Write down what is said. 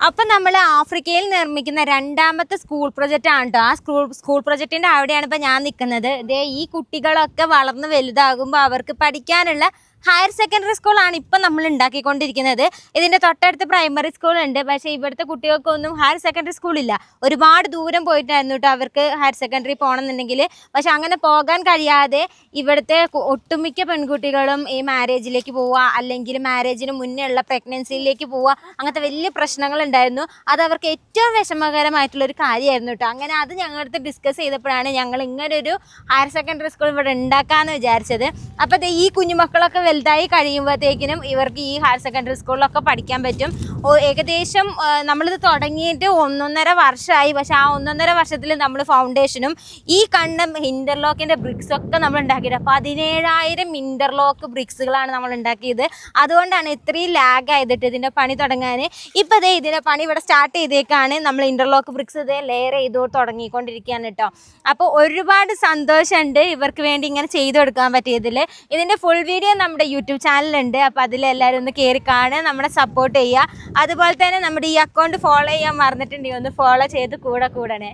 അപ്പം നമ്മൾ ആഫ്രിക്കയിൽ നിർമ്മിക്കുന്ന രണ്ടാമത്തെ സ്കൂൾ പ്രൊജക്റ്റ് ആണ് കേട്ടോ. ആ സ്കൂൾ പ്രൊജക്റ്റിൻ്റെ അവിടെയാണ് ഇപ്പം ഞാൻ നിൽക്കുന്നത്. ഇതേ ഈ കുട്ടികളൊക്കെ വളർന്ന് വലുതാകുമ്പോൾ അവർക്ക് പഠിക്കാനുള്ള ഹയർ സെക്കൻഡറി സ്കൂളാണ് ഇപ്പം നമ്മൾ ഉണ്ടാക്കിക്കൊണ്ടിരിക്കുന്നത്. ഇതിൻ്റെ തൊട്ടടുത്ത് പ്രൈമറി സ്കൂളുണ്ട്. പക്ഷേ ഇവിടുത്തെ കുട്ടികൾക്കൊന്നും ഹയർ സെക്കൻഡറി സ്കൂളില്ല. ഒരുപാട് ദൂരം പോയിട്ടായിരുന്നു കേട്ടോ അവർക്ക് ഹയർ സെക്കൻഡറി പോകണമെന്നുണ്ടെങ്കിൽ. പക്ഷെ അങ്ങനെ പോകാൻ കഴിയാതെ ഇവിടുത്തെ ഒട്ടുമിക്ക പെൺകുട്ടികളും ഈ മാരേജിലേക്ക് പോവുക, അല്ലെങ്കിൽ മാരേജിന് മുന്നേ ഉള്ള പ്രഗ്നൻസിയിലേക്ക് പോവുക, അങ്ങനത്തെ വലിയ പ്രശ്നങ്ങളുണ്ടായിരുന്നു. അത് അവർക്ക് ഏറ്റവും വിഷമകരമായിട്ടുള്ളൊരു കാര്യമായിരുന്നു കേട്ടോ. അങ്ങനെ അത് ഞങ്ങളടുത്ത് ഡിസ്കസ് ചെയ്തപ്പോഴാണ് ഞങ്ങൾ ഇങ്ങനൊരു ഹയർ സെക്കൻഡറി സ്കൂൾ ഇവിടെ ഉണ്ടാക്കാമെന്ന് വിചാരിച്ചത്. അപ്പോൾ ഈ കുഞ്ഞുമക്കളൊക്കെ വലുതായി കഴിയുമ്പോഴത്തേക്കിനും ഇവർക്ക് ഈ ഹയർ സെക്കൻഡറി സ്കൂളിലൊക്കെ പഠിക്കാൻ പറ്റും. ഏകദേശം നമ്മളിത് തുടങ്ങിയിട്ട് 1.5 വർഷമായി. പക്ഷെ ആ 1.5 വർഷത്തിൽ നമ്മൾ ഫൗണ്ടേഷനും ഈ കണ്ട ഇൻ്റർലോക്കിൻ്റെ ബ്രിക്സൊക്കെ നമ്മൾ ഉണ്ടാക്കിയിട്ട് 17,000 ഇൻ്റർലോക്ക് ബ്രിക്സുകളാണ് നമ്മൾ ഉണ്ടാക്കിയത്. അതുകൊണ്ടാണ് ഇത്രയും ലാഗ് ആയതിട്ട് ഇതിൻ്റെ പണി തുടങ്ങാൻ. ഇപ്പോൾ ഇതേ ഇതിൻ്റെ പണി ഇവിടെ സ്റ്റാർട്ട് ചെയ്തേക്കാണ്. നമ്മൾ ഇൻ്റർലോക്ക് ബ്രിക്സ് ഇതേ ലെയർ ചെയ്ത് തുടങ്ങിക്കൊണ്ടിരിക്കുകയാണ് കേട്ടോ. അപ്പോൾ ഒരുപാട് സന്തോഷമുണ്ട് ഇവർക്ക് വേണ്ടി ഇങ്ങനെ ചെയ്തു കൊടുക്കാൻ പറ്റിയതിൽ. ഇതിൻ്റെ ഫുൾ വീഡിയോ നമ്മുടെ യൂട്യൂബ് ചാനലുണ്ട്. അപ്പോൾ അതിലെല്ലാവരും ഒന്ന് കയറി കാണുക, നമ്മളെ സപ്പോർട്ട് ചെയ്യുക. അതുപോലെ തന്നെ നമ്മുടെ ഈ അക്കൗണ്ട് ഫോളോ ചെയ്യാൻ മറന്നിട്ടുണ്ടെങ്കിൽ ഒന്ന് ഫോളോ ചെയ്ത് കൂടണേ.